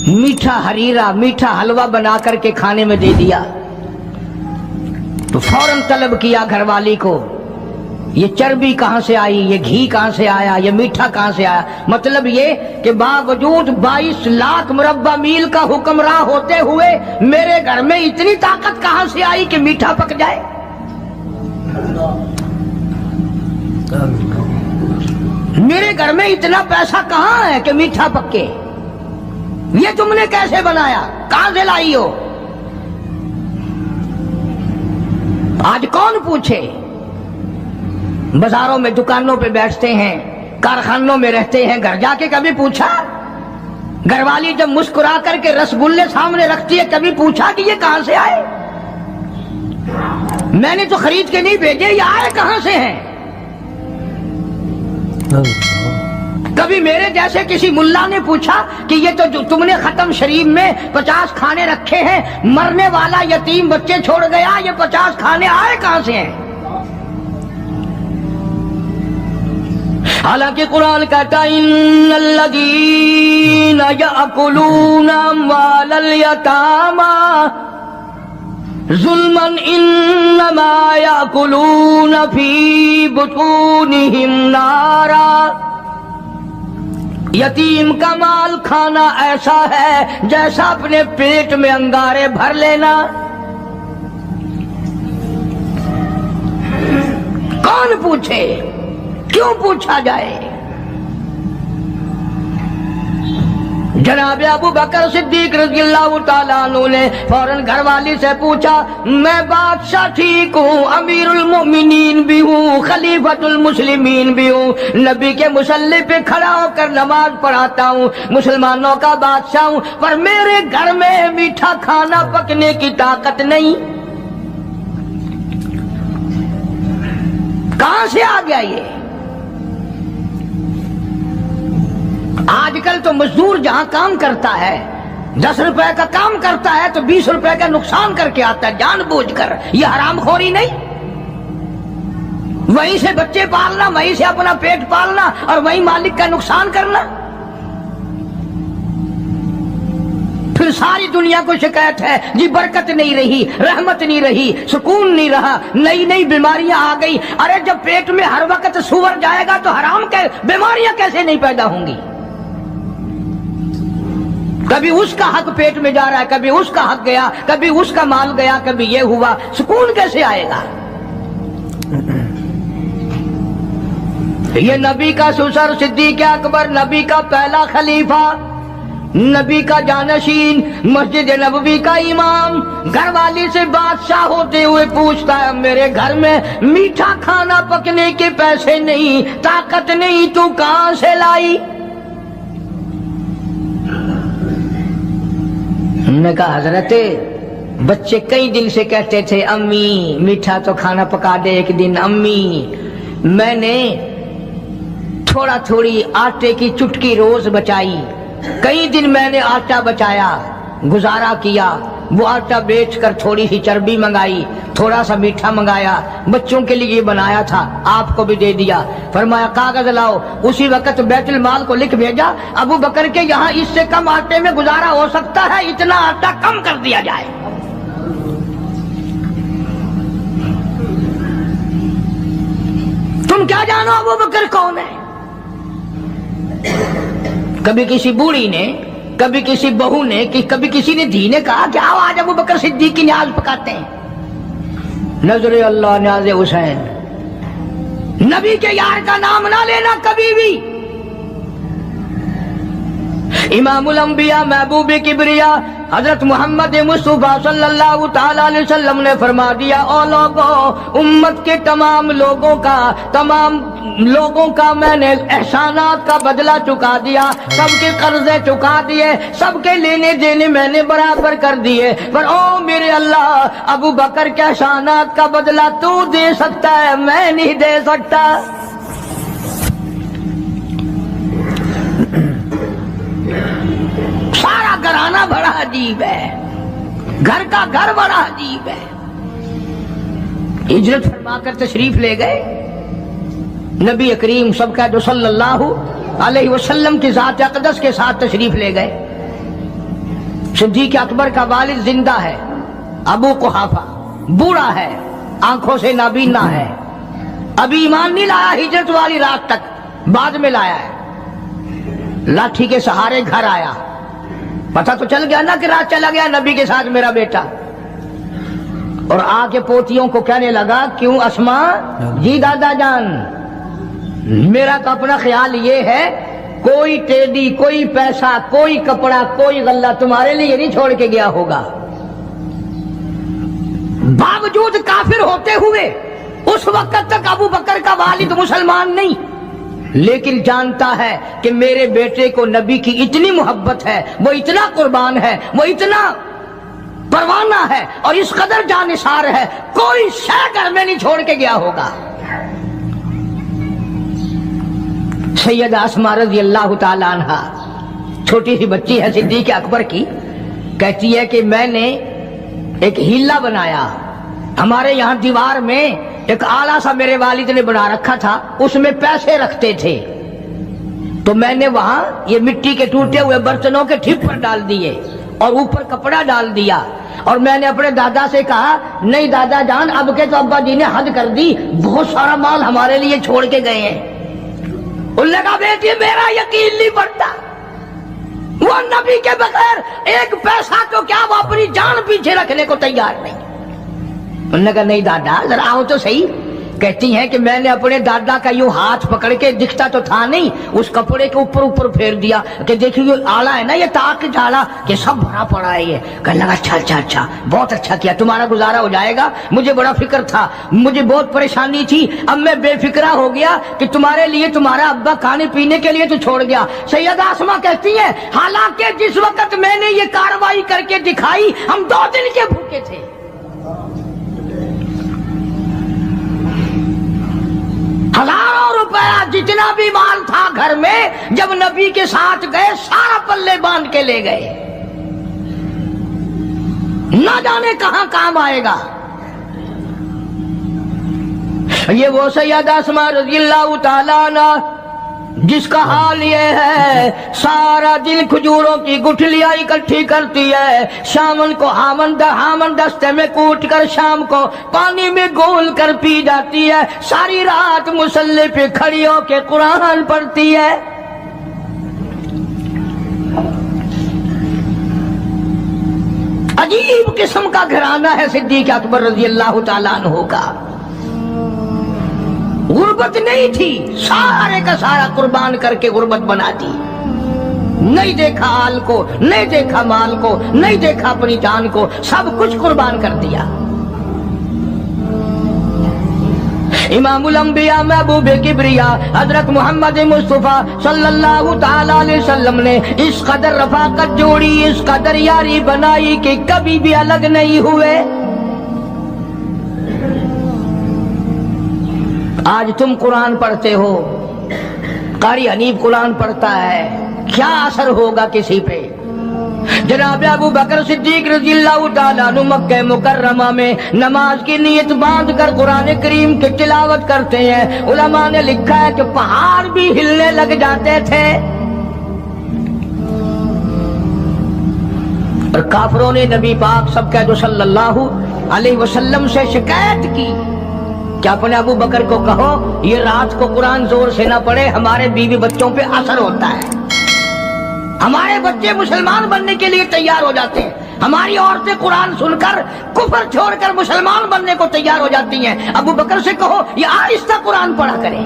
मीठा हरीरा मीठा हलवा बना करके खाने में दे दिया तो फौरन तलब किया घरवाली को, ये चर्बी कहां से आई, ये घी कहां से आया, ये मीठा कहां से आया। मतलब ये कि बावजूद 22 लाख मुरब्बा मील का हुक्मरान होते हुए मेरे घर में इतनी ताकत कहां से आई कि मीठा पक जाए। मेरे घर में इतना पैसा कहां है कि मीठा पके। ये तुमने कैसे बनाया, कहां से लाई हो। आज कौन पूछे। बाजारों में दुकानों पे बैठते हैं, कारखानों में रहते हैं, घर जाके कभी पूछा। घरवाली जब मुस्कुरा करके रसगुल्ले सामने रखती है कभी पूछा कि ये कहां से आए। मैंने तो खरीद के नहीं भेजे, ये आए कहां से हैं। कभी मेरे जैसे किसी मुल्ला ने पूछा कि ये तो जो तुमने खत्म शरीफ में 50 खाने रखे हैं, मरने वाला यतीम बच्चे छोड़ गया, ये 50 खाने आए कहां से हैं। हालांकि कुरान कहता इन्नल्लज़ीना यअकुलूना अम्वालल यतामा ज़ुल्मन इन्नमा यअकुलूना फी बुतूनिहिम नारा। यतीम का माल खाना ऐसा है जैसा अपने पेट में अंगारे भर लेना। कौन पूछे, क्यों पूछा जाए। जनाब अबू बकर सिद्दीक रज़ियल्लाहु ताला अन्हु ने फौरन घरवाली से पूछा, मैं बादशाह ठीक हूँ, अमीरुल मोमिनीन भी हूँ, खलीफतुल मुस्लिमीन भी हूँ, नबी के मुसल्ले पे खड़ा होकर नमाज पढ़ाता हूँ, मुसलमानों का बादशाह हूँ, पर मेरे घर में मीठा खाना पकने की ताकत नहीं। कहां से आ गया ये। आजकल तो मजदूर जहां काम करता है 10 रुपए का काम करता है तो 20 रुपए का नुकसान करके आता है जानबूझकर। यह हरामखोरी नहीं। वहीं से बच्चे पालना, वहीं से अपना पेट पालना और वहीं मालिक का नुकसान करना। फिर सारी दुनिया को शिकायत है जी बरकत नहीं रही, रहमत नहीं रही, सुकून नहीं रहा, नई नई बीमारियां आ गई। अरे जब पेट में हर वक्त सुअर जाएगा तो हराम के बीमारियां कैसे नहीं पैदा होंगी। कभी उसका हक पेट में जा रहा है, कभी उसका हक गया, कभी उसका माल गया, कभी ये हुआ, सुकून कैसे आएगा। ये नबी का सुसर सिद्दीक अकबर, नबी का पहला खलीफा, नबी का जानशीन, मस्जिद नबवी का इमाम, घरवाली से बादशाह होते हुए पूछता है मेरे घर में मीठा खाना पकने के पैसे नहीं, ताकत नहीं, तू कहां से लाई। हमने कहा हजरते, बच्चे कई दिन से कहते थे अम्मी मीठा तो खाना पका दे एक दिन। अम्मी मैंने थोड़ा थोड़ी आटे की चुटकी रोज बचाई, कई दिन मैंने आटा बचाया, गुजारा किया, वो आटा बेचकर थोड़ी सी चर्बी मंगाई, थोड़ा सा मीठा मंगाया, बच्चों के लिए बनाया था, आपको भी दे दिया। फरमाया कागज लाओ, उसी वक्त बैतुल माल को लिख भेजा अबू बकर के यहाँ इससे कम आटे में गुजारा हो सकता है, इतना आटा कम कर दिया जाए। तुम क्या जानो अबू बकर कौन है। कभी किसी बूढ़ी ने, कभी किसी बहू ने, कभी किसी ने धी ने कहा कि आओ आज अबू बकर सिद्दीक की न्याज पकाते हैं। नजरे अल्लाह न्याज़े हुसैन, नबी के यार का नाम ना लेना कभी भी। इमामुल अंबिया महबूब किबरिया हजरत मोहम्मद मुस्तफा सल्लल्लाहु ताला अलैहि वसल्लम ने फरमा दिया, ओ लोगों, उम्मत के तमाम लोगों का मैंने एहसानात का बदला चुका दिया, सबके कर्जे चुका दिए, सबके लेने देने मैंने बराबर कर दिए, पर ओ मेरे अल्लाह, अबू बकर के एहसानात का बदला तू दे सकता है, मैं नहीं दे सकता। सारा घराना बड़ा अजीब है, घर का घर बड़ा अजीब है। हिजरत फरमाकर तशरीफ ले गए नबी करीम सबका जो सल्लल्लाहु अलैहि वसल्लम की ज़ात अक़दस के साथ तशरीफ ले गए। सिद्दीक अकबर का वालिद जिंदा है, अबू कुहाफा, बूढ़ा है, आंखों से नाबीना है, अभी ईमान नहीं लाया हिजरत वाली रात तक, बाद में लाया है। लाठी के सहारे घर आया, पता तो चल गया ना कि रात चला गया नबी के साथ मेरा बेटा, और आके पोतियों को कहने लगा, क्यों अस्मा जी दादा जान, मेरा तो अपना ख्याल ये है कोई टेडी, कोई पैसा, कोई कपड़ा, कोई गल्ला तुम्हारे लिए नहीं छोड़ के गया होगा। बावजूद काफिर होते हुए उस वक्त तक अबू बकर का वालिद मुसलमान नहीं, लेकिन जानता है कि मेरे बेटे को नबी की इतनी मोहब्बत है, वो इतना कुर्बान है, वो इतना परवाना है और इस कदर जानिसार है, कोई शय घर में नहीं छोड़ के गया होगा। सैयदा अस्मा रज़ी अल्लाह ताला अन्हा, छोटी सी बच्ची है सिद्दीक अकबर की, कहती है कि मैंने एक हीला बनाया, हमारे यहाँ दीवार में एक आला सा मेरे वालिद ने बना रखा था, उसमें पैसे रखते थे, तो मैंने वहां ये मिट्टी के टूटे हुए बर्तनों के ठिप पर डाल दिए और ऊपर कपड़ा डाल दिया, और मैंने अपने दादा से कहा, नहीं दादा जान, अब के तो अब्बा जी ने हद कर दी, बहुत सारा माल हमारे लिए छोड़ के गए हैं। उन्होंने कहा, बेटी मेरा यकीन नहीं पड़ता, वो नबी के बगैर एक पैसा तो क्या, वो अपनी जान पीछे रखने को तैयार नहीं। उन्होंने कहा, नहीं दादा जरा आओ तो सही। कहती हैं कि मैंने अपने दादा का यूं हाथ पकड़ के, दिखता तो था नहीं, उस कपड़े के ऊपर ऊपर फेर दिया कि देखिए ये आला है ना, ये ताक झाला, कि सब भरा पड़ा है ये। कहने लगा, अच्छा अच्छा अच्छा, बहुत अच्छा किया, तुम्हारा गुजारा हो जाएगा, मुझे बड़ा फिक्र था, मुझे बहुत परेशानी थी, अब मैं बेफिक्रा हो गया कि तुम्हारे लिए तुम्हारा अब्बा खाने पीने के लिए तो छोड़ गया। सैयदा आसमा कहती है, हालांकि जिस वक्त मैंने ये कार्रवाई करके दिखाई, हम 2 दिन के भूखे थे। हजारों रुपया जितना भी माल था घर में, जब नबी के साथ गए सारा पल्ले बांध के ले गए, ना जाने कहां काम आएगा। ये वो सैयदा अस्मा रज़ियल्लाहु ताला अन्हा जिसका हाल ये है, सारा दिन खजूरों की गुठलियां इकट्ठी करती है, शामन को हामन दस्ते में कूट कर शाम को पानी में घोल कर पी जाती है, सारी रात मुसल्ले पे खड़ी होके कुरान पढ़ती है। अजीब किस्म का घराना है सिद्दीक अकबर रज़ियल्लाहु ताला अन्हु का। गुर्बत नहीं थी, सारे का सारा कुर्बान करके गुर्बत बना दी। नहीं देखा आल को, नहीं देखा माल को, नहीं देखा अपनी जान को, सब कुछ कुर्बान कर दिया। इमामुल अंबिया महबूब किबरिया हजरत मोहम्मद मुस्तफा सल्लल्लाहु ताला अलैहि वसल्लम ने इस कदर रफाकत जोड़ी, इस कदर यारी बनाई कि कभी भी अलग नहीं हुए। आज तुम कुरान पढ़ते हो, कारी हनीफ कुरान पढ़ता है, क्या असर होगा किसी पे? जनाब अबू बकर सिद्दीक रज़ियल्लाहु ताला अन्हु मक्के मुकर्रमा में नमाज की नियत बांध कर कुरान करीम की तिलावत करते हैं। उलमा ने लिखा है कि पहाड़ भी हिलने लग जाते थे। और काफिरों ने नबी पाक सबके सल्लल्लाहु अलैहि वसल्लम से शिकायत की कि अपने अबू बकर को कहो ये रात को कुरान जोर से ना पढ़े, हमारे बीवी बच्चों पे असर होता है, हमारे बच्चे मुसलमान बनने के लिए तैयार हो जाते हैं, हमारी औरतें कुरान सुनकर कुफर छोड़कर मुसलमान बनने को तैयार हो जाती हैं। अबू बकर से कहो ये आहिस्ता कुरान पढ़ा करें।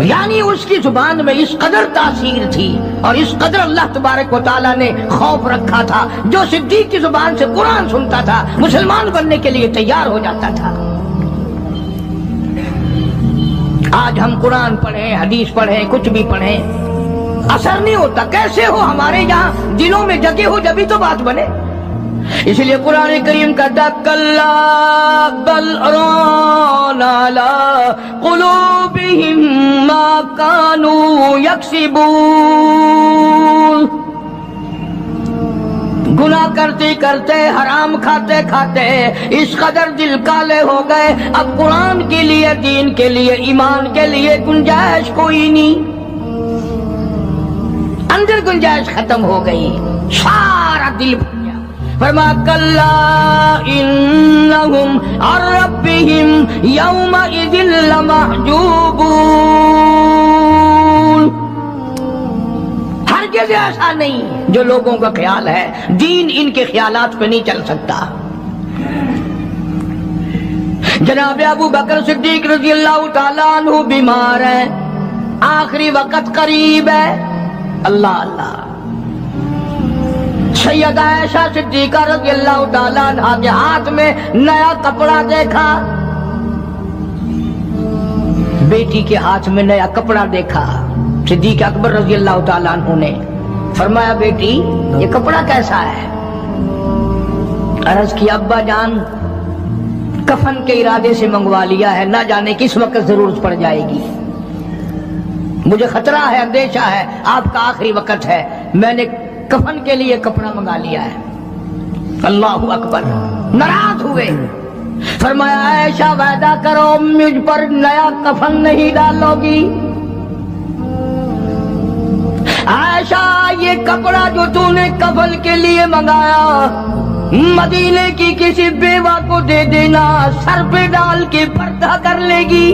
यानी उसकी जुबान में इस कदर तासीर थी और इस कदर अल्लाह तबारक व तआला ने खौफ रखा था, जो सिद्दीक की जुबान से कुरान सुनता था मुसलमान बनने के लिए तैयार हो जाता था। आज हम कुरान पढ़ें, हदीस पढ़ें, कुछ भी पढ़ें, असर नहीं होता। कैसे हो? हमारे यहाँ दिलों में जगह हो, जब भी तो बात बने। इसलिए कुरान करीम का कल्ला बल राना अला कुलूबिहिम मा कानू यक्सिबून, गुनाह करते करते, हराम खाते खाते इस कदर दिल काले हो गए, अब कुरान के लिए, दीन के लिए, ईमान के लिए गुंजाइश कोई नहीं। اندر گنجائش ختم ہو گئی، سارا دل بھر گیا۔ فرمایا کلا انہم عن ربہم یومئذ لمحجوبون، ہرگز ایسا نہیں جو لوگوں کا خیال ہے، دین ان کے خیالات پہ نہیں چل سکتا۔ جناب ابو بکر صدیق رضی اللہ تعالیٰ عنہ بیمار ہیں، آخری وقت قریب ہے، اللہ اللہ۔ سیدہ عائشہ صدیقہ رضی اللہ تعالیٰ عنہ کے ہاتھ میں نیا کپڑا دیکھا، بیٹی کے ہاتھ میں نیا کپڑا دیکھا۔ صدیق اکبر رضی اللہ تعالیٰ عنہ نے فرمایا بیٹی یہ کپڑا کیسا ہے؟ عرض کی ابا جان کفن کے ارادے سے منگوا لیا ہے، نہ جانے کس وقت ضرورت پڑ جائے گی، مجھے خطرہ ہے، اندیشہ ہے، آپ کا آخری وقت ہے، میں نے کفن کے لیے کپڑا منگا لیا ہے۔ اللہ اکبر، ناراض ہوئے۔ فرمایا عائشہ وعدہ کرو مجھ پر نیا کفن نہیں ڈالو گی۔ عائشہ یہ کپڑا جو تو نے کفن کے لیے منگایا مدینے کی کسی بیوہ کو دے دینا، سر پہ ڈال کے پردہ کر لے گی۔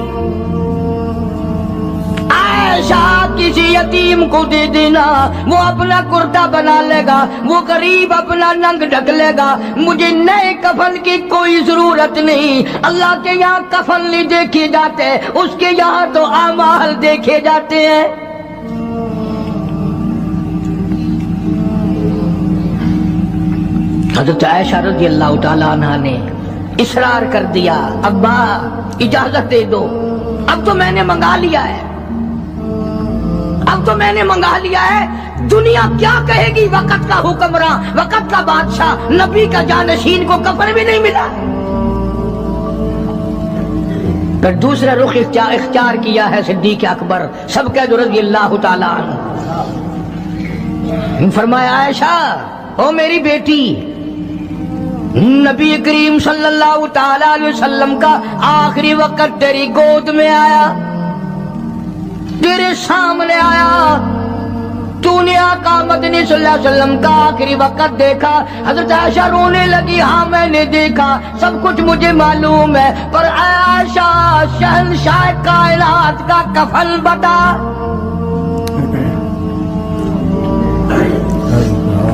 عائشہ کسی یتیم کو دے دینا، وہ اپنا کرتا بنا لے گا، وہ غریب اپنا ننگ ڈھک لے گا، مجھے نئے کفن کی کوئی ضرورت نہیں۔ اللہ کے یہاں کفن نہیں دیکھے جاتے، اس کے یہاں تو اعمال دیکھے جاتے ہیں۔ حضرت عائشہ رضی اللہ تعالیٰ عنہ نے اصرار کر دیا، ابا اجازت دے دو، اب تو میں نے منگا لیا ہے، اب تو میں نے منگا لیا ہے، دنیا کیا کہے گی؟ وقت کا حکمراں، وقت کا بادشاہ، نبی کا جانشین کو کفن بھی نہیں ملا۔ پھر دوسرا رخ اختیار کیا ہے صدیق اکبر سب کے رضی اللہ تعالیٰ عنہ۔ فرمایا عائشہ او میری بیٹی، نبی کریم صلی اللہ تعالی علیہ وسلم کا آخری وقت تیری گود میں آیا، تیرے سامنے آیا، تو نے آقا مدنی صلی اللہ علیہ وسلم کا آخری وقت دیکھا۔ حضرت عائشہ رونے لگی، ہاں میں نے دیکھا، سب کچھ مجھے معلوم ہے، پر عائشہ شہنشاہ کائنات کا کفن بتا۔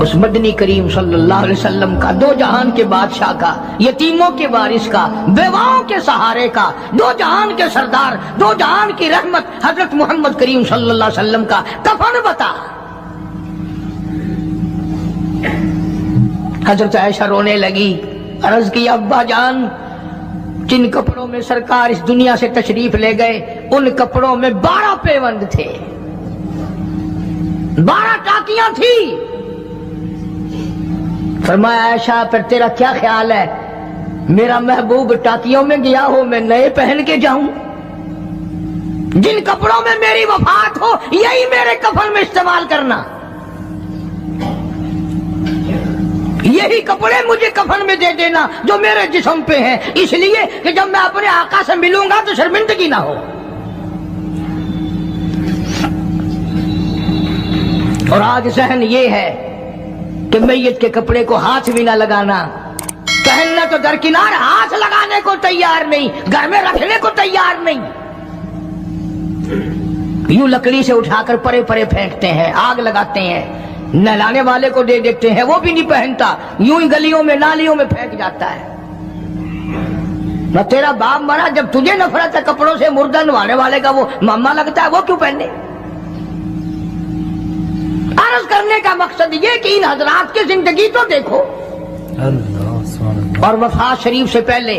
اس مدنی کریم صلی اللہ علیہ وسلم کا، دو جہان کے بادشاہ کا، یتیموں کے وارث کا، بیواؤں کے سہارے کا، دو جہان کے سردار، دو جہان کی رحمت حضرت محمد کریم صلی اللہ علیہ وسلم کا کفن بتا۔ حضرت عائشہ رونے لگی، عرض کی ابا جان جن کپڑوں میں سرکار اس دنیا سے تشریف لے گئے ان کپڑوں میں 12 پیوند تھے، 12 ٹاکیاں تھی۔ فرمایا عائشہ پھر تیرا کیا خیال ہے، میرا محبوب ٹاکیوں میں گیا ہو میں نئے پہن کے جاؤں؟ جن کپڑوں میں میری وفات ہو یہی میرے کفن میں استعمال کرنا، یہی کپڑے مجھے کفن میں دے دینا جو میرے جسم پہ ہیں، اس لیے کہ جب میں اپنے آقا سے ملوں گا تو شرمندگی نہ ہو۔ اور آج ذہن یہ ہے کہ میت کے کپڑے کو ہاتھ بھی نہ لگانا، پہننا تو درکنار، ہاتھ لگانے کو تیار نہیں، گھر میں رکھنے کو تیار نہیں، یوں لکڑی سے اٹھا کر پرے پرے پھینکتے ہیں، آگ لگاتے ہیں، نہلانے والے کو دے دیتے ہیں، وہ بھی نہیں پہنتا، یوں ہی گلیوں میں نالیوں میں پھینک جاتا ہے۔ نہ تیرا باپ مرا، جب تجھے نفرت ہے کپڑوں سے، مردہ نوانے والے کا وہ ماما لگتا ہے، وہ کیوں پہنے؟ عرض کرنے کا مقصد یہ کہ ان حضرات کی زندگی تو دیکھو، اور وفات شریف سے پہلے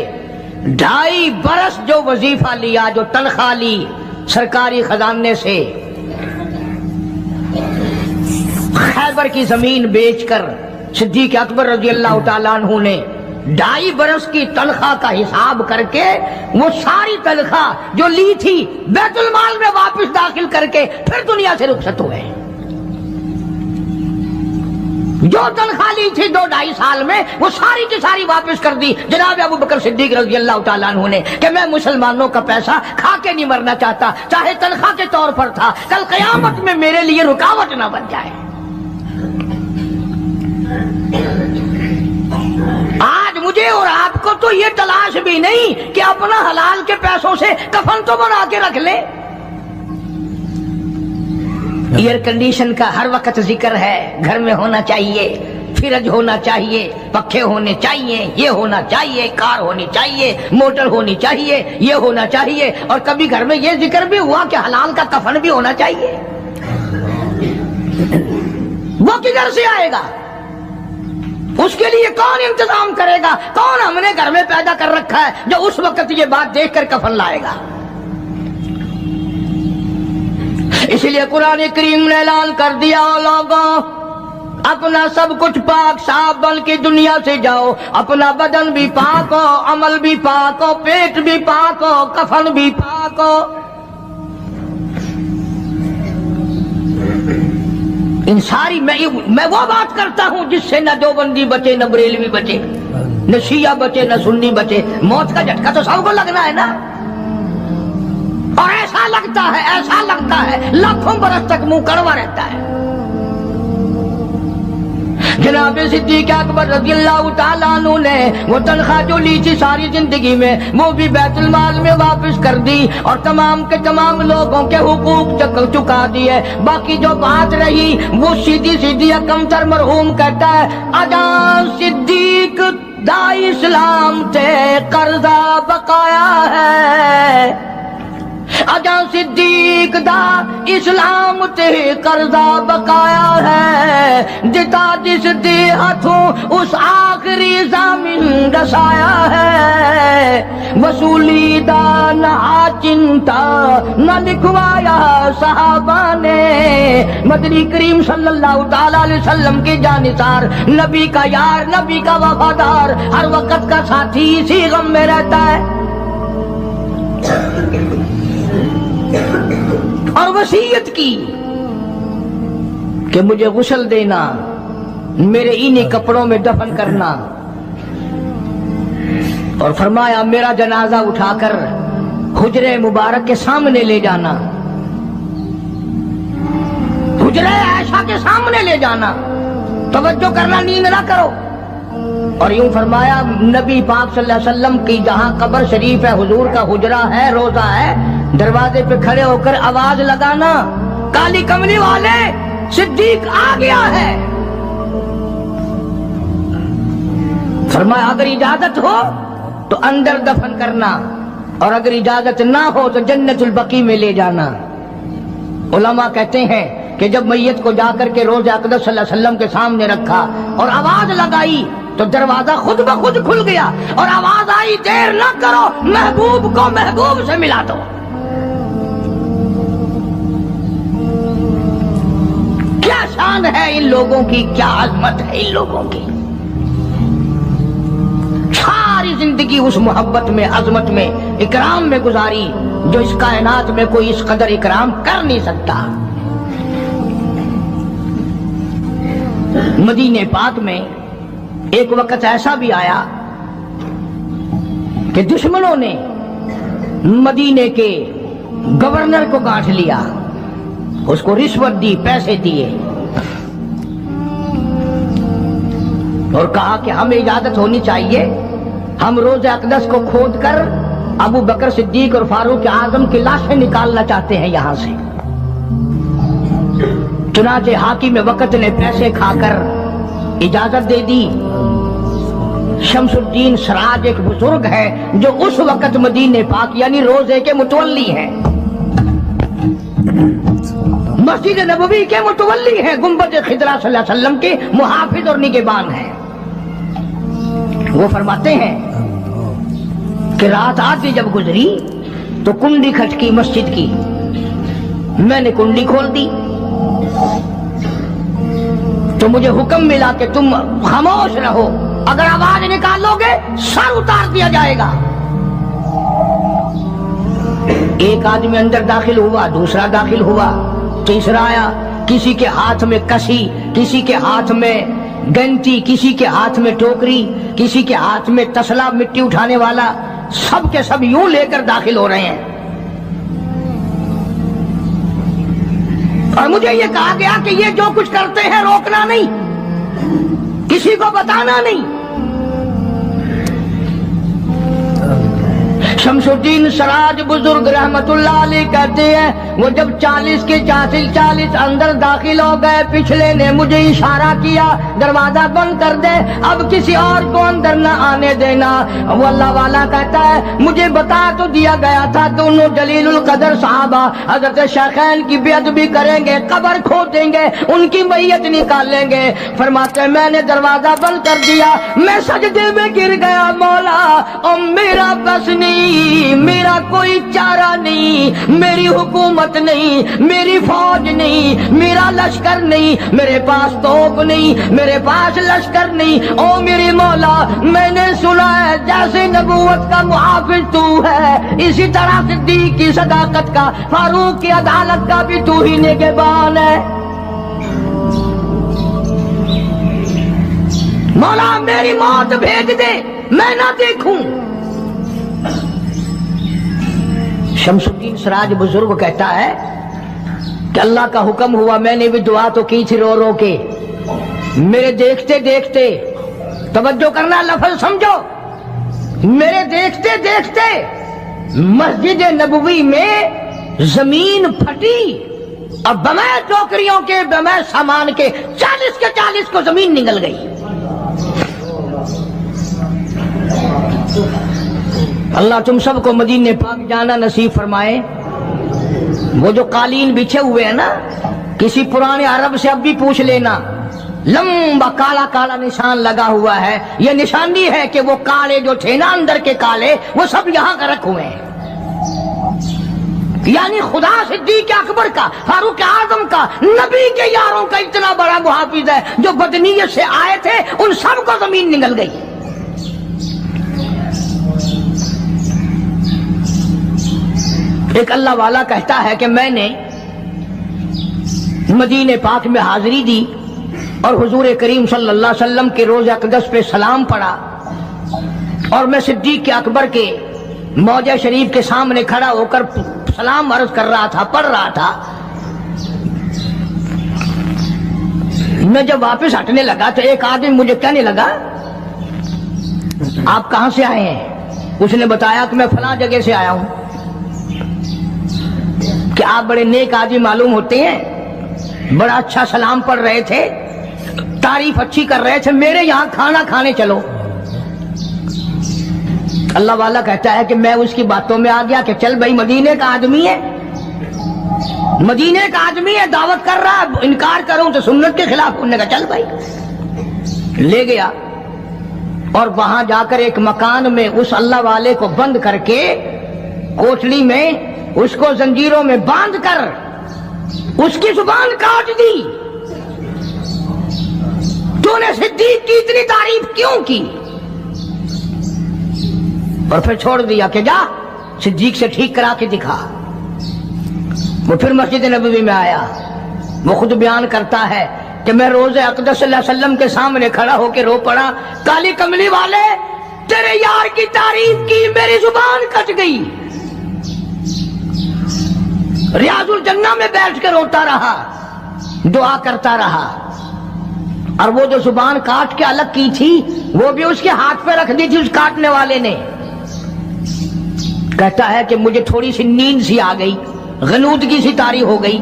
2.5 برس جو وظیفہ لیا، جو تنخواہ لی سرکاری خزانے سے، خیبر کی زمین بیچ کر صدیق اکبر رضی اللہ تعالیٰ عنہ نے 2.5 برس کی تنخواہ کا حساب کر کے وہ ساری تنخواہ جو لی تھی بیت المال میں واپس داخل کر کے پھر دنیا سے رخصت ہوئے۔ جو تنخواہ لی تھی 2-2.5 سال میں وہ ساری کی ساری واپس کر دی جناب ابو بکر صدیق رضی اللہ تعالیٰ عنہ نے کہ میں مسلمانوں کا پیسہ کھا کے نہیں مرنا چاہتا، چاہے تنخواہ کے طور پر تھا، کل قیامت میں میرے لیے رکاوٹ نہ بن جائے۔ آج مجھے اور آپ کو تو یہ تلاش بھی نہیں کہ اپنا حلال کے پیسوں سے کفن تو بنا کے رکھ لیں۔ ایئر کنڈیشن کا ہر وقت ذکر ہے، گھر میں ہونا چاہیے، فریج ہونا چاہیے، پنکھے ہونے چاہیے، یہ ہونا چاہیے، کار ہونی چاہیے، موٹر ہونی چاہیے، یہ ہونا چاہیے، اور کبھی گھر میں یہ ذکر بھی ہوا کہ حلال کا کفن بھی ہونا چاہیے۔ وہ کدھر سے آئے گا؟ اس کے لیے کون انتظام کرے گا؟ کون ہم نے گھر میں پیدا کر رکھا ہے جو اس وقت یہ بات دیکھ کر کفن لائے گا؟ اس لیے قرآن کریم نے اعلان کر دیا، لوگوں اپنا سب کچھ پاک صاف بن کے دنیا سے جاؤ، اپنا بدن بھی پاک ہو، عمل بھی پاک ہو، پیٹ بھی پاک ہو، کفن بھی پاک ہو۔ ان ساری میں وہ بات کرتا ہوں جس سے نہ دیوبندی بچے، نہ بریلوی بچے، نہ شیعہ بچے، نہ سنی بچے۔ موت کا جھٹکا تو سب کو لگنا ہے نا، اور ایسا لگتا ہے لاکھوں برس تک منہ کڑوا رہتا ہے۔ جناب صدیق اکبر رضی اللہ تعالیٰ عنہ نے وہ تنخواہ جو لی تھی ساری زندگی میں وہ بھی بیت المال میں واپس کر دی، اور تمام کے تمام لوگوں کے حقوق چکا دیے۔ باقی جو بات رہی وہ سیدھی کمتر مرحوم کہتا ہے، اجاں صدیق دا اسلام تے قرضہ بقایا ہے، اجاں صدیق دا اسلام تے قرضہ بقایا ہے، جتا جس دے ہاتھوں اس آخری ضامن رسایا ہے، وصولی دا نہ چنتا نہ لکھوایا صحابہ نے، مدنی کریم صلی اللہ تعالی علیہ وسلم کے جانثار، نبی کا یار، نبی کا وفادار، ہر وقت کا ساتھی، اسی غم میں رہتا ہے۔ اور وصیت کی کہ مجھے غسل دینا، میرے انہی کپڑوں میں دفن کرنا، اور فرمایا میرا جنازہ اٹھا کر حجرے مبارک کے سامنے لے جانا، حجرے عائشہ کے سامنے لے جانا، توجہ کرنا، نیند نہ کرو۔ اور یوں فرمایا نبی پاک صلی اللہ علیہ وسلم کی جہاں قبر شریف ہے، حضور کا حجرہ ہے، روضہ ہے، دروازے پہ کھڑے ہو کر آواز لگانا، کالی کملی والے صدیق آ گیا ہے۔ فرمایا اگر اجازت ہو تو اندر دفن کرنا، اور اگر اجازت نہ ہو تو جنت البقیع میں لے جانا۔ علماء کہتے ہیں کہ جب میت کو جا کر کے روضہ اقدس صلی اللہ علیہ وسلم کے سامنے رکھا اور آواز لگائی تو دروازہ خود بخود کھل گیا، اور آواز آئی دیر نہ کرو، محبوب کو محبوب سے ملا دو۔ کیا شان ہے ان لوگوں کی، کیا عظمت ہے ان لوگوں کی، ساری زندگی اس محبت میں، عظمت میں، اکرام میں گزاری جو اس کائنات میں کوئی اس قدر اکرام کر نہیں سکتا۔ مدینہ پاک میں ایک وقت ایسا بھی آیا کہ دشمنوں نے مدینے کے گورنر کو گانٹھ لیا، اس کو رشوت دی، پیسے دیے، اور کہا کہ ہمیں اجازت ہونی چاہیے، ہم روضہ اقدس کو کھود کر ابو بکر صدیق اور فاروق اعظم کی لاشیں نکالنا چاہتے ہیں یہاں سے۔ چنانچہ حاکم وقت نے پیسے کھا کر اجازت دے دی۔ شمس الدین سراج ایک بزرگ ہے جو اس وقت مدینہ پاک یعنی روضے کے متولی ہیں، مسجد نبوی کے متولی ہیں، گنبد خضرا صلی اللہ علیہ وسلم کے محافظ اور نگہبان ہیں۔ وہ فرماتے ہیں کہ رات آدھی جب گزری تو کنڈی کھٹکی مسجد کی، میں نے کنڈی کھول دی تو مجھے حکم ملا کہ تم خاموش رہو، اگر آواز نکالو گے سر اتار دیا جائے گا۔ ایک آدمی اندر داخل ہوا، دوسرا داخل ہوا، تیسرا آیا، کسی کے ہاتھ میں کسی، کسی کے ہاتھ میں गंती, किसी के हाथ में टोकरी, किसी के हाथ में तसला मिट्टी उठाने वाला, सब के सब यूं लेकर दाखिल हो रहे हैं। और मुझे ये कहा गया कि ये जो कुछ करते हैं रोकना नहीं, किसी को बताना नहीं। शमसुद्दीन सराज बुजुर्ग रहमतुल्लाह अलैह कहते हैं, वो जब 40 के 40 अंदर दाखिल हो गए, पिछले ने मुझे इशारा किया दरवाजा बंद कर दे, अब किसी और को अंदर न आने देना। वो अल्लाह वाला कहता है, मुझे बता तो दिया गया था दोनों जलीलुल कदर साहबा हजरत शेखैन की बेअदबी करेंगे, कब्र खोदेंगे, उनकी मैयत निकालेंगे। फरमाते मैंने दरवाजा बंद कर दिया, मैं सजदे में गिर गया, मौला और मेरा बस नहीं, मेरा कोई चारा नहीं, मेरी हुकूमत नहीं, मेरी फौज नहीं, मेरा लश्कर नहीं, मेरे पास तोप नहीं, मेरे पास लश्कर नहीं। ओ मेरे मौला, मैंने सुना है जैसे नबूवत का मुहाफिज तू है, इसी तरह सिद्दीक की सदाकत का, फारूक की अदालत का भी तू ही निगहबान है। मौला मेरी मौत भेज दे, मैं ना देखूं। शमसुद्दीन सराज बुजुर्ग कहता है कि अल्लाह का हुक्म हुआ, मैंने भी दुआ तो की थी रो रो के, मेरे देखते देखते, तवज्जो करना लफ्ज समझो, मेरे देखते देखते मस्जिद नबवी में जमीन फटी और बमै टोकरियों के, बमै सामान के 40 के 40 को जमीन निगल गई। अल्लाह तुम सबको मदीने पाक जाना नसीब फरमाए। वो जो कालीन बिछे हुए हैं ना, किसी पुराने अरब से अब भी पूछ लेना, लंबा काला काला निशान लगा हुआ है, ये निशानी है कि वो काले जो थे ना अंदर के काले, वो सब यहाँ का रखे हुए हैं। यानी खुदा सिद्दीक अकबर का, फारूक आजम का, नबी के यारों का इतना बड़ा मुहाफिज है, जो बदनीयत से आए थे उन सबको जमीन निगल गई। एक अल्लाह वाला कहता है कि मैंने मदीने पाक में हाजिरी दी और हुजूर करीम सल्लल्लाहु अलैहि वसल्लम के रोज़े अक़दस पे सलाम पढ़ा, और मैं सिद्दीक के अकबर के मौजा शरीफ के सामने खड़ा होकर सलाम अर्ज कर रहा था, पढ़ रहा था। मैं जब वापस हटने लगा तो एक आदमी मुझे कहने लगा, आप कहां से आए हैं? उसने बताया कि मैं फलां जगह से आया हूं। कि आप बड़े नेक आदमी मालूम होते हैं, बड़ा अच्छा सलाम पढ़ रहे थे, तारीफ अच्छी कर रहे थे, मेरे यहां खाना खाने चलो। अल्लाह वाला कहता है कि मैं उसकी बातों में आ गया कि चल भाई, मदीने का आदमी है, मदीने का आदमी है, दावत कर रहा है, इनकार करूं तो सुन्नत के खिलाफ। उन्होंने कहा चल भाई, ले गया और वहां जाकर एक मकान में उस अल्लाह वाले को बंद करके, कोठरी में उसको जंजीरों में बांधकर उसकी जुबान काट दी। तूने सिद्दीक की इतनी तारीफ क्यों की? और फिर छोड़ दिया कि जा सिद्दीक से ठीक करा के दिखा। वो फिर मस्जिद नबवी में आया। वो खुद बयान करता है कि मैं रोज़े अक़दस सल्लल्लाहु अलैहि वसल्लम के सामने खड़ा होकर रो पड़ा, काली कमली वाले तेरे यार की तारीफ की, मेरी जुबान कट गई। रियाजुल जन्ना में बैठ कर रोता रहा, दुआ करता रहा, और वो जो जुबान काट के अलग की थी वो भी उसके हाथ पे रख दी थी उस काटने वाले ने। कहता है कि मुझे थोड़ी सी नींद सी आ गई, गनूदगी सी तारी हो गई,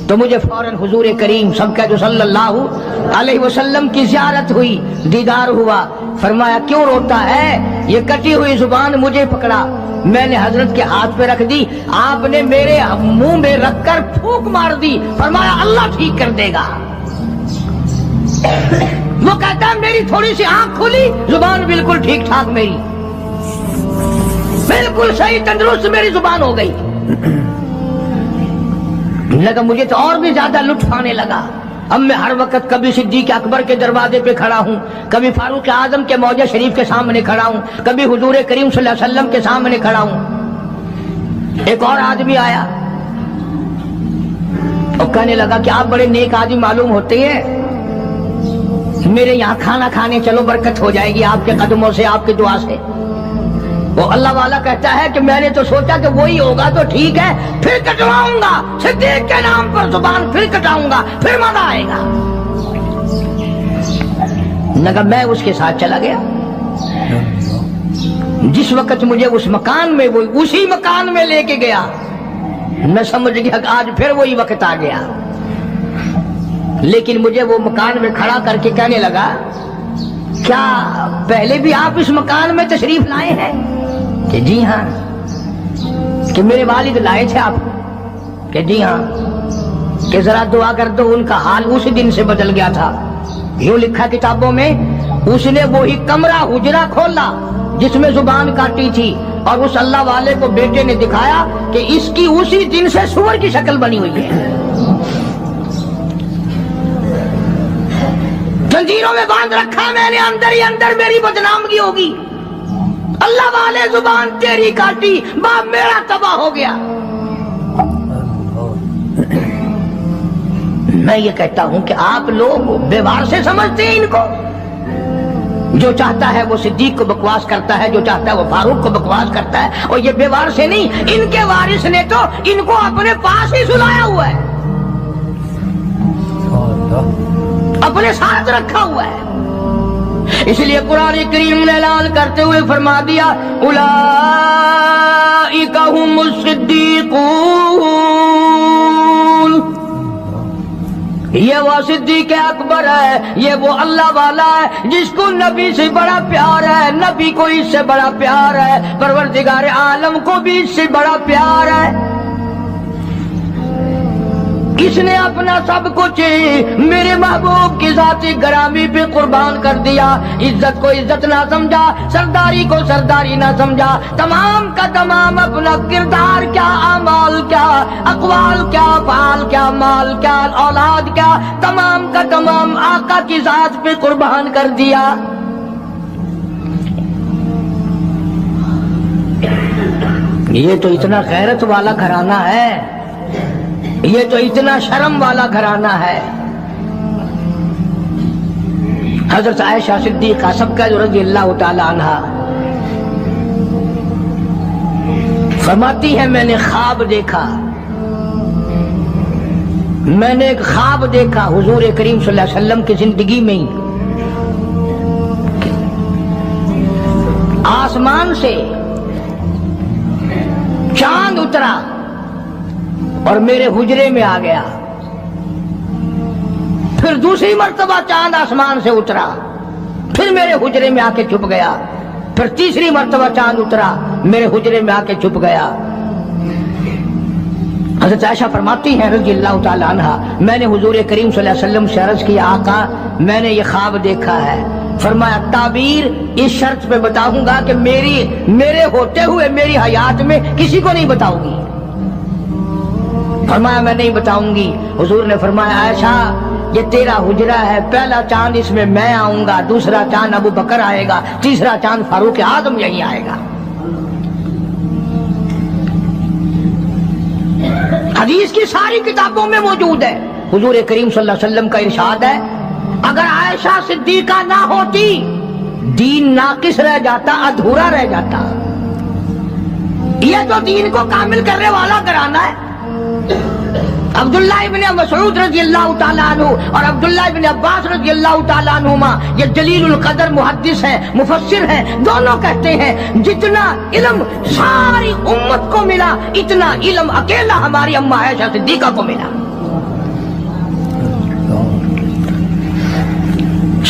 तो मुझे फौरन हुजूर करीम सल्लल्लाहु अलैहि वसल्लम की ज़ियारत हुई, दीदार हुआ। फरमाया क्यों रोता है? ये कटी हुई जुबान मुझे पकड़ा, मैंने हजरत के हाथ पे रख दी, आपने मेरे मुंह में रखकर फूंक मार दी। फरमाया अल्लाह ठीक कर देगा। वो कहता है मेरी थोड़ी सी आंख खुली, जुबान बिल्कुल ठीक ठाक, मेरी बिल्कुल सही तंदुरुस्त मेरी जुबान हो गई। लगा मुझे तो और भी ज्यादा लुत्फ आने लगा। अब मैं हर वक्त कभी सिद्दीक अकबर के दरवाजे पे खड़ा हूँ, कभी फारूक आजम के मौजा शरीफ के सामने खड़ा हूँ, कभी हुजूर करीम सल्लल्लाहु अलैहि वसल्लम के सामने खड़ा हूँ। एक और आदमी आया और कहने लगा कि आप बड़े नेक आदमी मालूम होते हैं, میرے یہاں کھانا کھانے چلو برکت ہو جائے گی آپ کے قدموں سے, آپ کی دعا سے. وہ اللہ والا کہتا ہے کہ میں نے تو سوچا کہ وہی ہوگا تو ٹھیک ہے, پھر کٹواؤں گا صدیق کے نام پر زبان, پھر کٹاؤں گا, پھر مزہ آئے گا. نہ میں اس کے ساتھ چلا گیا. جس وقت مجھے اس مکان میں, وہ اسی مکان میں لے کے گیا, میں سمجھ گیا کہ آج پھر وہی وقت آ گیا. لیکن مجھے وہ مکان میں کھڑا کر کے کہنے لگا, کیا پہلے بھی آپ اس مکان میں تشریف لائے ہیں؟ کہ جی ہاں. کہ میرے والد لائے تھے آپ؟ کہ جی ہاں. کہ ذرا دعا کر دو, ان کا حال اسی دن سے بدل گیا تھا. یوں لکھا کتابوں میں, اس نے وہی کمرہ حجرہ کھولا جس میں زبان کاٹی تھی, اور اس اللہ والے کو بیٹے نے دکھایا کہ اس کی اسی دن سے سور کی شکل بنی ہوئی ہے. زنجیروں میں باندھ رکھا میں نے, اندر ہی اندر میری بدنامگی ہوگی. اللہ والے زبان تیری کاٹی, باپ میرا تباہ ہو گیا. میں یہ کہتا ہوں کہ آپ لوگ بیوار سے سمجھتے ہیں ان کو. جو چاہتا ہے وہ صدیق کو بکواس کرتا ہے, جو چاہتا ہے وہ فاروق کو بکواس کرتا ہے, اور یہ بیوار سے نہیں, ان کے وارث نے تو ان کو اپنے پاس ہی سلایا ہوا ہے, اپنے ساتھ رکھا ہوا ہے. اس لیے قرآن کریم نے اعلان کرتے ہوئے فرما دیا, اولئک ھم الصدیقون. یہ وہ صدیق اکبر ہے, یہ وہ اللہ والا ہے جس کو نبی سے بڑا پیار ہے, نبی کو اس سے بڑا پیار ہے, پروردگار عالم کو بھی اس سے بڑا پیار ہے. اس نے اپنا سب کچھ میرے محبوب کی ذات گرامی پہ قربان کر دیا. عزت کو عزت نہ سمجھا, سرداری کو سرداری نہ سمجھا, تمام کا تمام اپنا کردار کیا, اعمال کیا, اقوال کیا, افعال کیا, مال کیا, اولاد کیا, تمام کا تمام آقا کی ذات پہ قربان کر دیا. یہ تو اتنا غیرت والا گھرانہ ہے, یہ تو اتنا شرم والا گھرانہ ہے. حضرت عائشہ صدیقہ سب رضی اللہ تعالی عنہا فرماتی ہے, میں نے خواب دیکھا, میں نے ایک خواب دیکھا حضور کریم صلی اللہ علیہ وسلم کی زندگی میں ہی. آسمان سے چاند اترا اور میرے حجرے میں آ گیا. پھر دوسری مرتبہ چاند آسمان سے اترا, پھر میرے حجرے میں آ کے چھپ گیا. پھر تیسری مرتبہ چاند اترا, میرے حجرے میں آ کے چھپ گیا. حضرت عائشہ فرماتی ہیں رضی اللہ تعالی عنہا, میں نے حضور کریم صلی اللہ علیہ وسلم سے عرض کیا, آقا میں نے یہ خواب دیکھا ہے. فرمایا, تعبیر اس شرط پہ بتاؤں گا کہ میرے ہوتے ہوئے میری حیات میں کسی کو نہیں بتاؤں گی. فرمایا میں نہیں بتاؤں گی. حضور نے فرمایا, عائشہ یہ تیرا حجرہ ہے, پہلا چاند اس میں میں آؤں گا, دوسرا چاند ابو بکر آئے گا, تیسرا چاند فاروق اعظم یہی آئے گا. حدیث کی ساری کتابوں میں موجود ہے. حضور کریم صلی اللہ علیہ وسلم کا ارشاد ہے, اگر عائشہ صدیقہ نہ ہوتی دین ناقص رہ جاتا, ادھورا رہ جاتا. یہ تو دین کو کامل کرنے والا گھرانہ ہے. عبداللہ ابن مسعود رضی اللہ تعالیٰ عنہ اور عبداللہ ابن عباس رضی اللہ تعالیٰ عنہما یہ جلیل القدر محدث ہیں, مفسر ہیں, دونوں کہتے ہیں جتنا علم ساری امت کو ملا اتنا علم اکیلا ہماری اماں عائشہ صدیقہ کو ملا.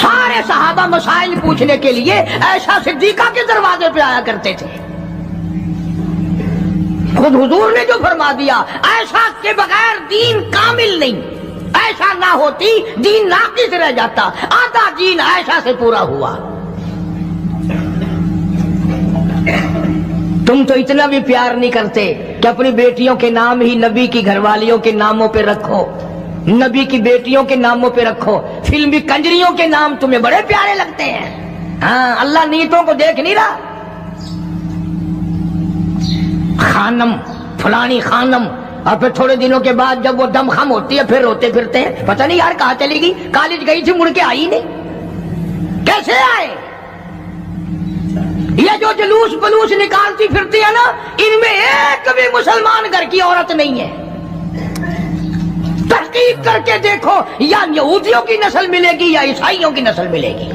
سارے صحابہ مسائل پوچھنے کے لیے عائشہ صدیقہ کے دروازے پہ آیا کرتے تھے. خود حضور نے جو فرما دیا, عائشہ کے بغیر دین کامل نہیں, عائشہ نہ ہوتی دین ناقص رہ جاتا, آدھا دین عائشہ سے پورا ہوا. تم تو اتنا بھی پیار نہیں کرتے کہ اپنی بیٹیوں کے نام ہی نبی کی گھر والیوں کے ناموں پہ رکھو, نبی کی بیٹیوں کے ناموں پہ رکھو. فلمی کنجریوں کے نام تمہیں بڑے پیارے لگتے ہیں. ہاں, اللہ نیتوں کو دیکھ نہیں رہا. خانم, فلانی خانم, اور پھر تھوڑے دنوں کے بعد جب وہ دم خم ہوتی ہے پھر روتے پھرتے ہیں, پتہ نہیں یار کہاں چلی گئی, کالج گئی تھی مڑ کے آئی نہیں. कैसे आए? ये जो जुलूस बलूस निकालती फिरती है ना, इनमें एक भी मुसलमान घर की औरत नहीं है। तहकीक करके देखो, या यहूदियों की नस्ल मिलेगी या ईसाइयों की नस्ल मिलेगी।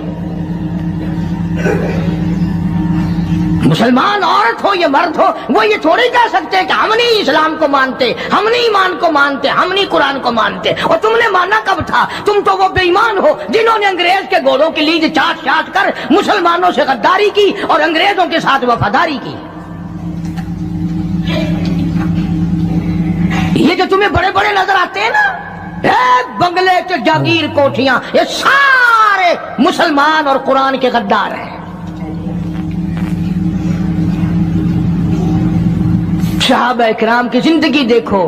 मुसलमान औरत हो या मर्द हो, वो ये थोड़ी कह सकते कि हम नहीं इस्लाम को मानते, हम नहीं ईमान को मानते, हम नहीं कुरान को मानते। और तुमने माना कब था? तुम तो वो बेईमान हो जिन्होंने अंग्रेज के घोड़ों की लीज चाट चाट कर मुसलमानों से गद्दारी की और अंग्रेजों के साथ वफादारी की। ये जो तुम्हें बड़े बड़े नजर आते हैं ना, बंगले के जागीर कोठियां, ये सारे मुसलमान और कुरान के गद्दार हैं। सहाबा इकराम की जिंदगी देखो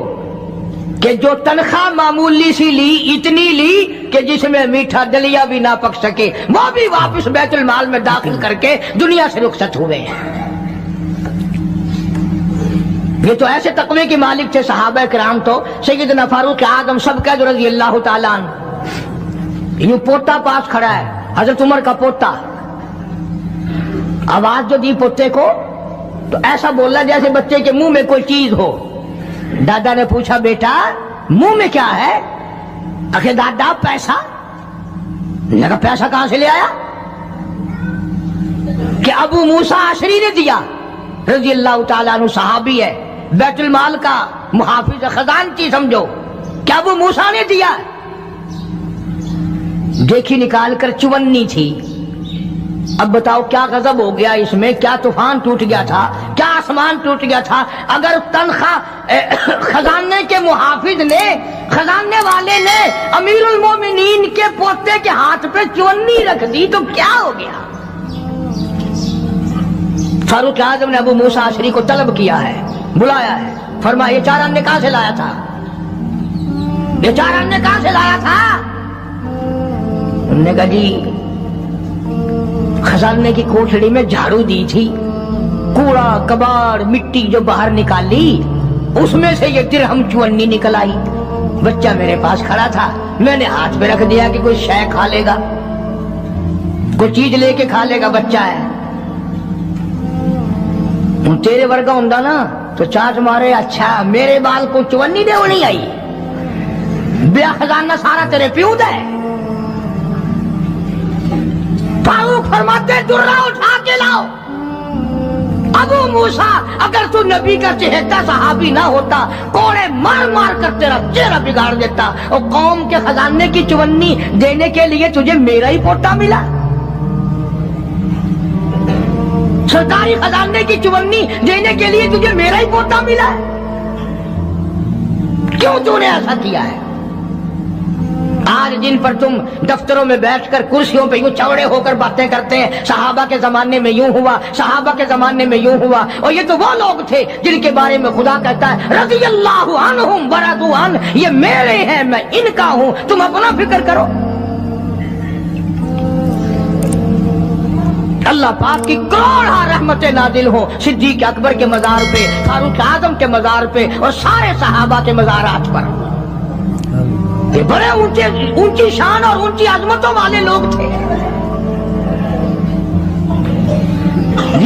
कि जो तनख्वाह मामूली सी ली, इतनी ली कि जिसमें मीठा दलिया भी ना पक सके, वो भी वापस बैतुल माल में दाखिल करके दुनिया से रुखसत हुए। ये तो ऐसे तकवे के मालिक थे सहाबा इकराम। तो सैयदना फारूक आजम सबका जो रज़ी अल्लाह ताला अन्हु, यूं पोता पास खड़ा है, हजरत उमर का पोता, आवाज जो दी पोते को तो ऐसा बोला जैसे बच्चे के मुंह में कोई चीज हो। दादा ने पूछा, बेटा मुंह में क्या है? आखिर दादा पैसा। लगा पैसा कहां से ले आया? कि अबू मूसा अशरी ने दिया, रज़ी अल्लाह ताला अन्हु सहाबी है, बैतुल माल का मुहाफिज खजानची समझो। क्या अबू मूसा ने दिया? देखी निकाल कर चुवन्नी थी। अब बताओ क्या गजब हो गया इसमें, क्या तूफान टूट गया था, क्या आसमान टूट गया था। अगर तनख्वाह खजाने के मुहाफिज ने, खजाने वाले ने अमीरुल मोमिनीन के पोते के हाथ पे चुन्नी रख दी तो क्या हो गया? फारूक आजम ने अबू मूसा अशरी को तलब किया है, बुलाया है, फरमाया ये चार अन्य कहां से लाया था? ये चार अन्य कहां से लाया था? उन्होंने कहा जी खजाने की कोठड़ी में झाड़ू दी थी, कूड़ा कबाड़ मिट्टी जो बाहर निकाली उसमें से ये दिरहम चुन्नी निकल आई। बच्चा मेरे पास खड़ा था, मैंने हाथ पे रख दिया कि कोई शय खा लेगा, कोई चीज लेके खा लेगा, बच्चा है। तेरे वर्गा होंदा ना तो चाट मारे, अच्छा मेरे बाल को चुन्नी दे नहीं आई, ब्याह खजाना सारा तेरे प्यू दे। फारूक फरमाते दुर्रा उठा के लाओ। अबू मूसा अगर तू नबी का चहेता सहाबी ना होता, कोड़े मार मार कर तेरा चेहरा बिगाड़ देता। और कौम के खजाने की चुन्नी देने के लिए तुझे मेरा ही पोता मिला, सरकारी खजाने की चुन्नी देने के लिए तुझे मेरा ही पोता मिला। क्यों तूने ऐसा किया है? आज जिन पर तुम दफ्तरों में बैठकर कुर्सियों पे यूं चौड़े होकर बातें करते हैं, सहाबा के जमाने में यूं हुआ, सहाबा के जमाने में यूं हुआ। और ये तो वो लोग थे जिनके बारे में खुदा कहता है रज़ी अल्लाहु अन्हुम व रज़ू अन, ये मेरे हैं मैं इनका हूं, तुम अपना फिक्र करो। अल्लाह पाक की करोड़ा रहमतें नाजिल हो सिद्दीक अकबर के मजार पे, फारूक आजम के मजार पे और सारे सहाबा के मजारात पर। ये बड़े ऊंची शान और ऊंची अजमतों वाले लोग थे।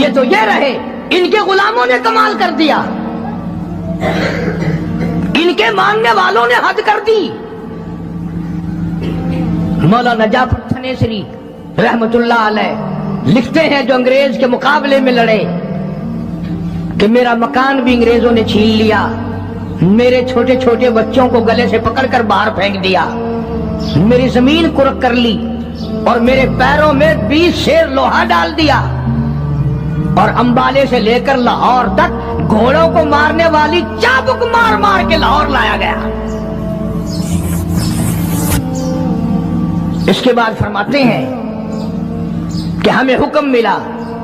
ये तो ये रहे, इनके गुलामों ने कमाल कर दिया, इनके मानने वालों ने हद कर दी। मौलाना जाफर थनेसरी रहमतुल्लाह अलैह लिखते हैं, जो अंग्रेज के मुकाबले में लड़े, कि मेरा मकान भी अंग्रेजों ने छीन लिया, मेरे छोटे छोटे बच्चों को गले से पकड़कर बाहर फेंक दिया, मेरी जमीन कुरक कर ली और मेरे पैरों में 20 शेर लोहा डाल दिया, और अंबाले से लेकर लाहौर तक घोड़ों को मारने वाली चाबुक मार मार के लाहौर लाया गया। इसके बाद फरमाते हैं कि हमें हुक्म मिला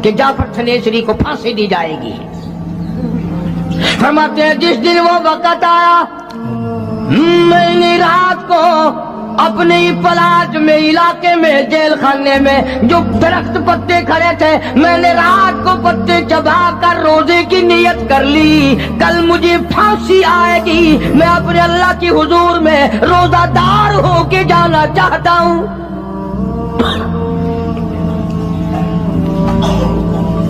कि जाफर थनेसरी को फांसी दी जाएगी। फरमाते हैं जिस दिन वो वक्त आया, मैंने रात को अपने ही पलाज में इलाके में जेल खाने में जो दरख्त पत्ते खड़े थे, मैंने रात को पत्ते चबा कर रोजे की नियत कर ली, कल मुझे फांसी आएगी, मैं अपने अल्लाह की हुजूर में रोजादार होके जाना चाहता हूँ।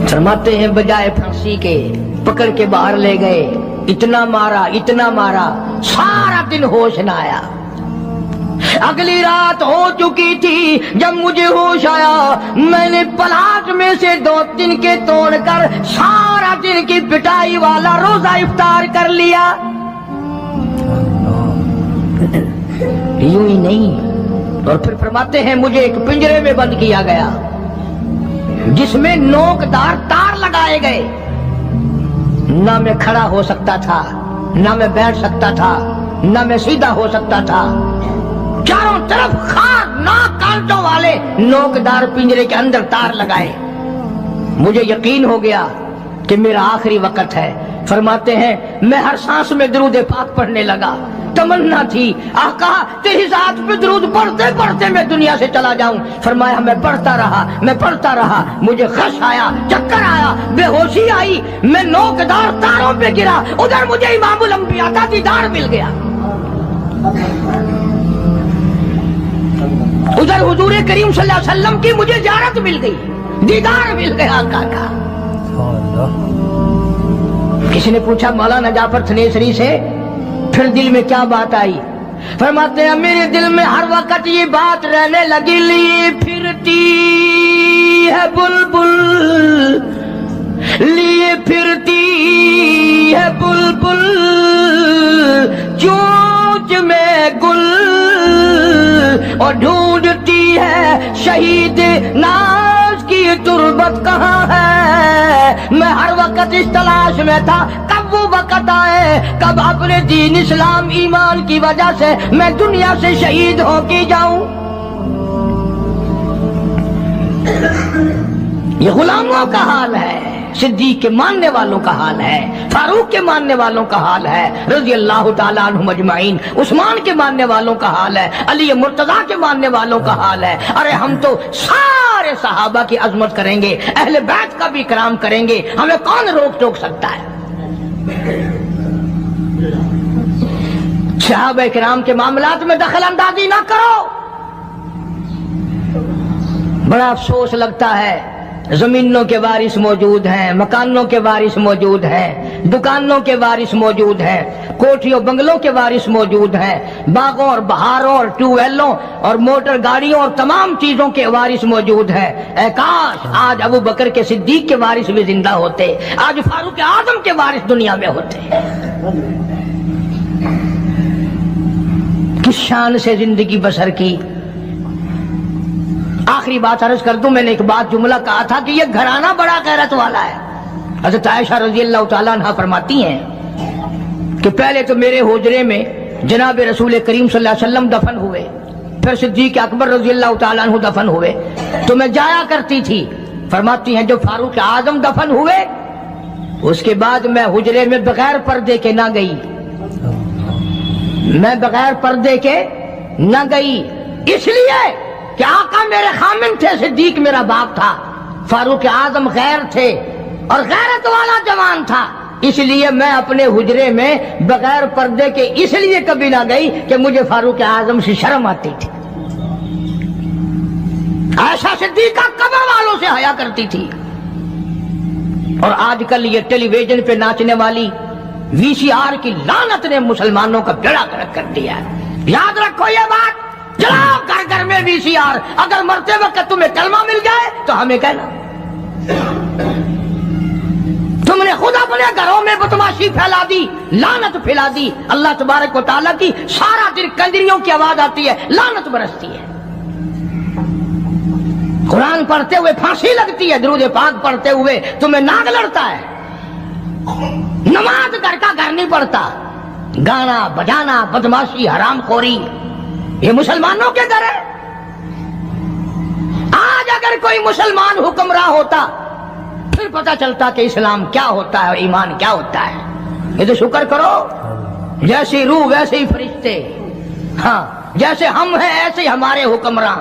फरमाते हैं बजाय फांसी के पकड़ के बाहर ले गए, इतना मारा सारा दिन होश न आया। अगली रात हो चुकी थी, जब मुझे होश आया मैंने पलाट में से 2 तिनके तोड़कर सारा दिन की पिटाई वाला रोजा इफ्तार कर लिया। यूं ही नहीं, और फिर फरमाते हैं मुझे एक पिंजरे में बंद किया गया जिसमें नोकदार तार लगाए गए। ना मैं खड़ा हो सकता था, ना मैं बैठ सकता था, ना मैं सीधा हो सकता था। चारों तरफ खार नाक कांटों वाले नोकदार पिंजरे के अंदर तार लगाए। मुझे यकीन हो गया कि मेरा आखिरी वक्त है। फरमाते हैं मैं हर सांस में दरूद पाक पढ़ने लगा। तमन्ना थी, आका तेरी जात पे दरूद पढ़ते पढ़ते मैं दुनिया से चला जाऊं। फरमाया मैं पढ़ता रहा, मुझे खश आया, चक्कर आया, बेहोशी आई, मैं नोकदार तारों पे गिरा। उधर मुझे इमामुल अंबिया का दीदार मिल गया, उधर हुजूर करीम सल्लल्लाहु अलैहि वसल्लम की मुझे ज़ियारत मिल गई, दीदार मिल गया आका का। किसी ने पूछा मौलाना जाफर थनेसरी से फिर दिल में क्या बात आई? फरमाते हैं मेरे दिल में हर वक्त ये बात रहने लगी, लिए फिरती है बुलबुल, लिए फिरती है बुलबुल, चोंच में गुल, और ढूंढती है शहीद नाज की तुरबत कहाँ है। मैं हर वक्त इस तलाश में था, कब वो वक्त आए, कब अपने दीन इस्लाम ईमान की वजह से मैं दुनिया से शहीद हो के जाऊं। ये गुलामों का हाल है, सिद्दीक के मानने वालों का हाल है, फारूक के मानने वालों का हाल है, रज़ी अल्लाह ताला अन्हुम अजमाइन, उस्मान के मानने वालों का हाल है, अली मुर्तजा के मानने वालों का हाल है। अरे हम तो सारे सहाबा की अजमत करेंगे, अहले बैत का भी इकराम करेंगे, हमें कौन रोक टोक सकता है? सहाबा इकराम के मामलात में दखल अंदाजी ना करो। बड़ा अफसोस लगता है, जमीनों के वारिस मौजूद हैं, मकानों के वारिस मौजूद हैं, दुकानों के वारिस मौजूद हैं, कोठियों बंगलों के वारिस मौजूद हैं, बागों और बहारों और ट्यूबवेलों और मोटर गाड़ियों और तमाम चीजों के वारिस मौजूद हैं। ऐ काश आज अबू बकर के सिद्दीक के वारिस भी जिंदा होते, आज फारूक आजम के वारिस दुनिया में होते। किस शान से जिंदगी बसर की। आखिरी बात अर्ज कर दूं, मैंने एक बात जुमला कहा था कि ये घराना बड़ा गैरत वाला है। हज़रत आयशा रज़ी अल्लाह ताला अन्हा फरमाती हैं कि पहले तो मेरे हुजरे में जनाब रसूल करीम सल्लल्लाहु अलैहि वसल्लम दफन हुए, फिर सिद्दीक अकबर रज़ी अल्लाह ताला अन्हु दफन हुए, तो मैं जाया करती थी। फरमाती हैं जो फारूक आजम दफन हुए उसके बाद मैं हुजरे में बगैर पर्दे के ना गई, मैं बगैर पर्दे के ना गई, इसलिए कि आका मेरे खामिन थे, सिद्दीक मेरा बाप था, फारूक आजम गैर थे और गैरत वाला जवान था, इसलिए मैं अपने हुजरे में बगैर पर्दे के इसलिए कभी ना गई कि मुझे फारूक आजम से शर्म आती थी। आयशा सिद्दीका कब्र वालों से हया करती थी। और आजकल ये टेलीविजन पे नाचने वाली वीसीआर की लानत ने मुसलमानों का बेड़ा गर्क कर दिया है। याद रखो ये बात, जलाओ घर घर में वीसीआर, अगर मरते वक्त तुम्हें कलमा मिल जाए तो हमें कहना। तुमने खुद अपने घरों में बदमाशी फैला दी, लानत फैला दी। अल्लाह तबारक व तआला की सारा दिन कंजरियों की आवाज आती है, लानत बरसती है। कुरान पढ़ते हुए फांसी लगती है, दुरूद पाक पढ़ते हुए तुम्हें नाग लड़ता है। नमाज घर का घर नहीं पढ़ता, गाना बजाना बदमाशी हरामखोरी ये मुसलमानों के घर है। आज अगर कोई मुसलमान हुक्मरान होता फिर पता चलता कि इस्लाम क्या होता है और ईमान क्या होता है। ये तो शुक्र करो, जैसी रूह वैसे ही फरिश्ते, हाँ जैसे हम हैं ऐसे ही हमारे हुक्मरान।